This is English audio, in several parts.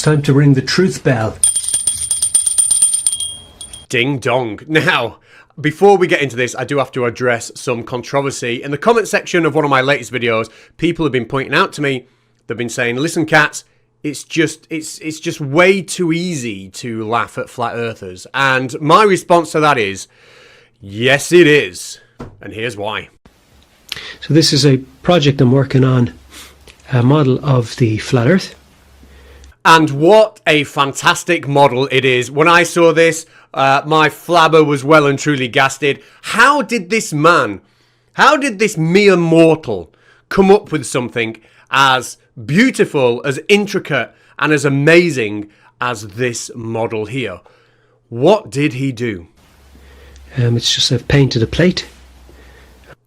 It's time to ring the truth bell. Ding dong. Now, before we get into this, I do have to address some controversy. In the comment section of one of my latest videos, people have been pointing out to me, they've been saying, listen, Catz, it's just way too easy to laugh at flat earthers. And my response to that is, yes, it is. And here's why. So this is a project I'm working on, a model of the flat earth. And what a fantastic model it is. When I saw this, my flabber was well and truly gasted. How did this man, how did this mere mortal come up with something as beautiful, as intricate, and as amazing as this model here? What did he do? It's just I've painted a plate.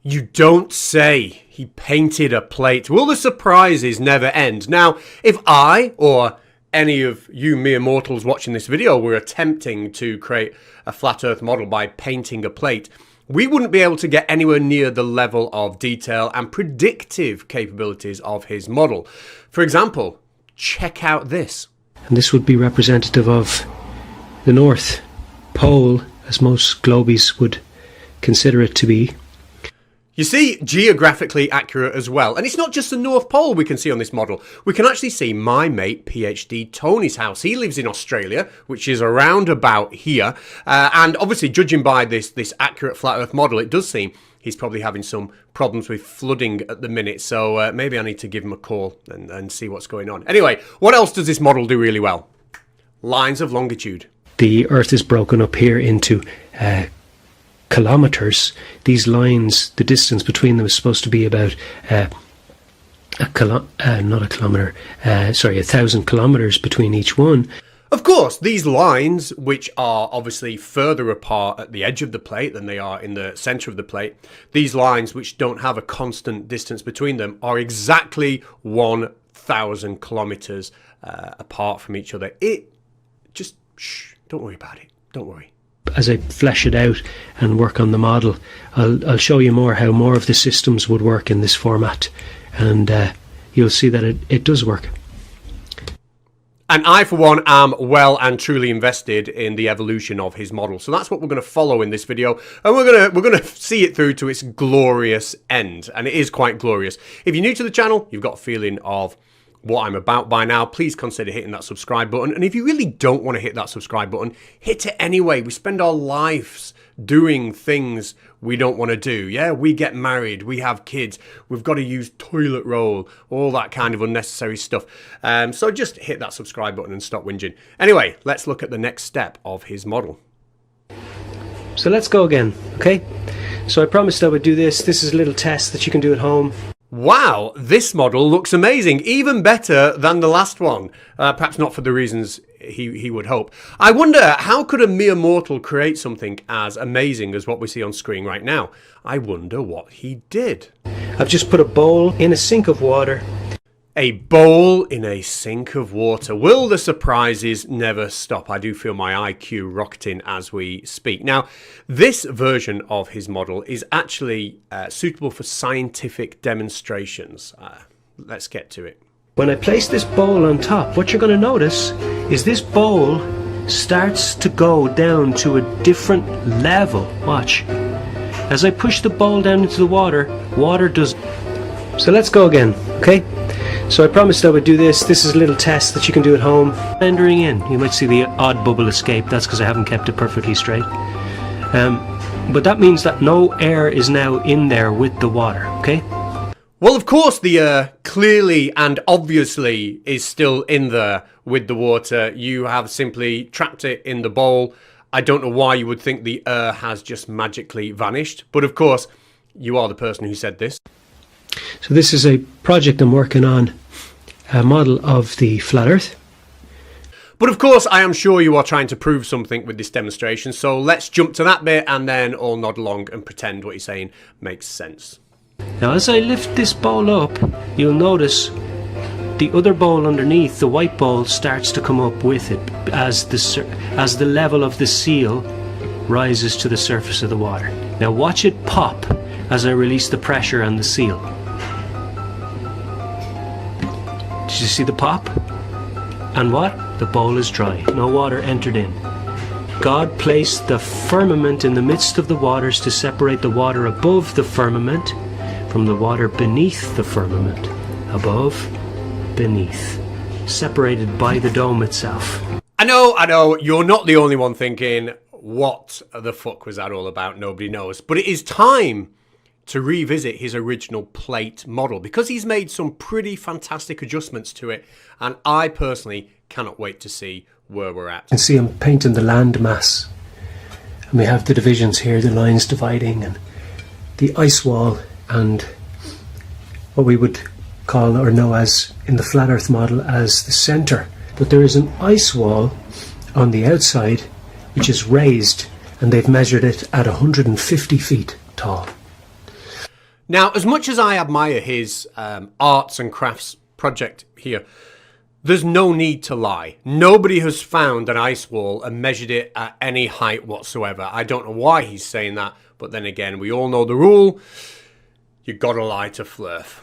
You don't say. He painted a plate. Will the surprises never end? Now, if I, or any of you mere mortals watching this video, were attempting to create a flat earth model by painting a plate, we wouldn't be able to get anywhere near the level of detail and predictive capabilities of his model. For example, check out this. And this would be representative of the North Pole, as most globies would consider it to be. You see, geographically accurate as well. And it's not just the North Pole we can see on this model. We can actually see my mate PhD Tony's house. He lives in Australia, which is around about here. And obviously, judging by this accurate flat earth model, it does seem he's probably having some problems with flooding at the minute. So maybe I need to give him a call and see what's going on. Anyway, what else does this model do really well? Lines of longitude. The Earth is broken up here into kilometers. These lines, the distance between them is supposed to be about 1,000 kilometers between each one. Of course, these lines, which are obviously further apart at the edge of the plate than they are in the center of the plate, these lines which don't have a constant distance between them are exactly 1,000 kilometers apart from each other. Shh, don't worry about it. Don't worry. As I flesh it out and work on the model, I'll show you more how more of the systems would work in this format, and you'll see that it does work. And I, for one, am well and truly invested in the evolution of his model. So that's what we're going to follow in this video, and we're going to see it through to its glorious end, and it is quite glorious. If you're new to the channel, you've got a feeling of what I'm about by now, please consider hitting that subscribe button. And if you really don't want to hit that subscribe button, hit it anyway. We spend our lives doing things we don't want to do. Yeah, we get married, we have kids, we've got to use toilet roll, all that kind of unnecessary stuff. So just hit that subscribe button and stop whinging. Anyway, let's look at the next step of his model. So let's go again, okay? So I promised I would do this. This is a little test that you can do at home. Wow, this model looks amazing, even better than the last one. Perhaps not for the reasons he would hope. I wonder, how could a mere mortal create something as amazing as what we see on screen right now? I wonder what he did. I've just put a bowl in a sink of water. A bowl in a sink of water. Will the surprises never stop? I do feel my IQ rocketing as we speak. Now, this version of his model is actually suitable for scientific demonstrations. Let's get to it. When I place this bowl on top, what you're going to notice is this bowl starts to go down to a different level. Watch. As I push the bowl down into the water, water does... So let's go again, okay? So I promised I would do this. This is a little test that you can do at home. Rendering in. You might see the odd bubble escape. That's because I haven't kept it perfectly straight. But that means that no air is now in there with the water, okay? Well, of course the air clearly and obviously is still in there with the water. You have simply trapped it in the bowl. I don't know why you would think the air has just magically vanished. But of course, you are the person who said this. So this is a project I'm working on, a model of the flat earth. But of course, I am sure you are trying to prove something with this demonstration. So let's jump to that bit and then all nod along and pretend what you're saying makes sense. Now as I lift this bowl up, you'll notice the other bowl underneath, the white bowl, starts to come up with it as the level of the seal rises to the surface of the water. Now watch it pop as I release the pressure on the seal. Did you see the pop? And what? The bowl is dry. No water entered in. God placed the firmament in the midst of the waters to separate the water above the firmament from the water beneath the firmament. Above, beneath. Separated by the dome itself. I know, you're not the only one thinking, what the fuck was that all about? Nobody knows. But it is time to revisit his original plate model because he's made some pretty fantastic adjustments to it, and I personally cannot wait to see where we're at. You can see I'm painting the land mass, and we have the divisions here, the lines dividing, and the ice wall, and what we would call or know as in the flat earth model as the center. But there is an ice wall on the outside which is raised, and they've measured it at 150 feet tall. Now, as much as I admire his arts and crafts project here, there's no need to lie. Nobody has found an ice wall and measured it at any height whatsoever. I don't know why he's saying that, but then again, we all know the rule. You gotta lie to Flurf.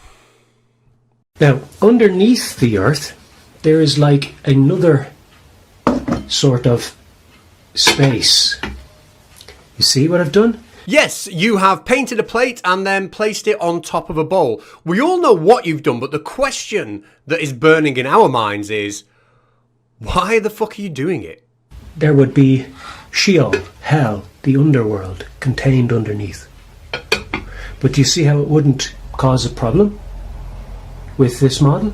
Now, underneath the earth, there is like another sort of space. You see what I've done? Yes, you have painted a plate and then placed it on top of a bowl. We all know what you've done, but the question that is burning in our minds is, why the fuck are you doing it? There would be Sheol, hell, the underworld, contained underneath. But do you see how it wouldn't cause a problem with this model?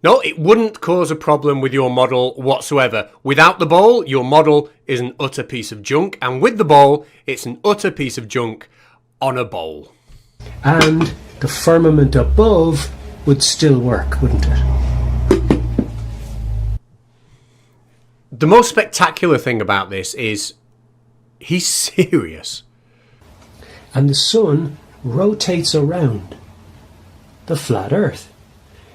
No, it wouldn't cause a problem with your model whatsoever. Without the bowl, your model is an utter piece of junk, and with the bowl, it's an utter piece of junk on a bowl. And the firmament above would still work, wouldn't it? The most spectacular thing about this is he's serious. And the sun rotates around the flat earth.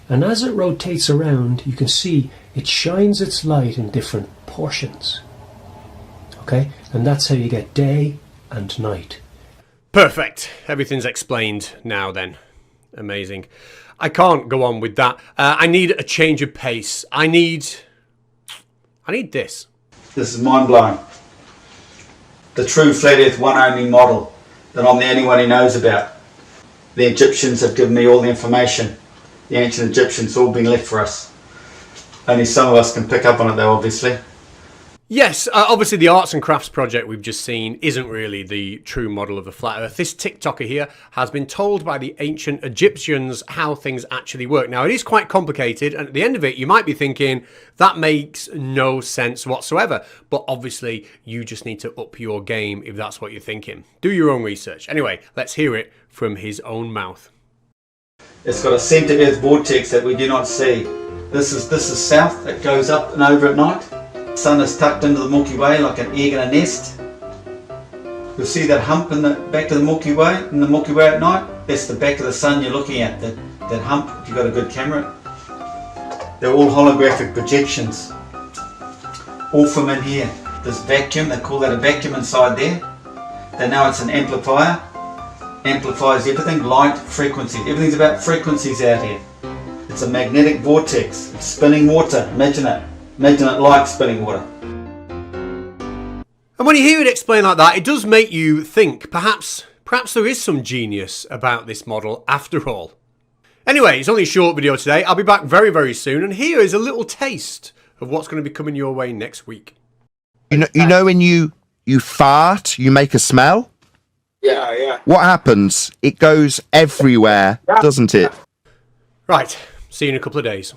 And as it rotates around, you can see it shines its light in different portions. Okay? And that's how you get day and night. Perfect. Everything's explained now then. Amazing. I can't go on with that. I need a change of pace. I need this. This is mind-blowing. The true flat earth one only model that I'm the only one who knows about. The Egyptians have given me all the information. The ancient Egyptians all been left for us. Only some of us can pick up on it though, obviously. Yes, obviously the arts and crafts project we've just seen isn't really the true model of the flat earth. This TikToker here has been told by the ancient Egyptians how things actually work. Now, it is quite complicated, and at the end of it, you might be thinking, that makes no sense whatsoever. But obviously, you just need to up your game if that's what you're thinking. Do your own research. Anyway, let's hear it from his own mouth. It's got a centre earth vortex that we do not see. This is south, it goes up and over at night. The sun is tucked into the Milky Way like an egg in a nest. You'll see that hump in the back of the Milky Way, at night. That's the back of the sun you're looking at, that hump, if you've got a good camera. They're all holographic projections. All from in here. This vacuum, they call that a vacuum inside there. They know it's an amplifier. Amplifies everything, light, frequency. Everything's about frequencies out here. It's a magnetic vortex. It's spinning water. Imagine it. Imagine it like spinning water. And when you hear it explained like that, it does make you think perhaps there is some genius about this model after all. Anyway, it's only a short video today. I'll be back very, very soon, and here is a little taste of what's going to be coming your way next week. You know when you fart, you make a smell? Yeah. What happens? It goes everywhere, doesn't it? Right, see you in a couple of days.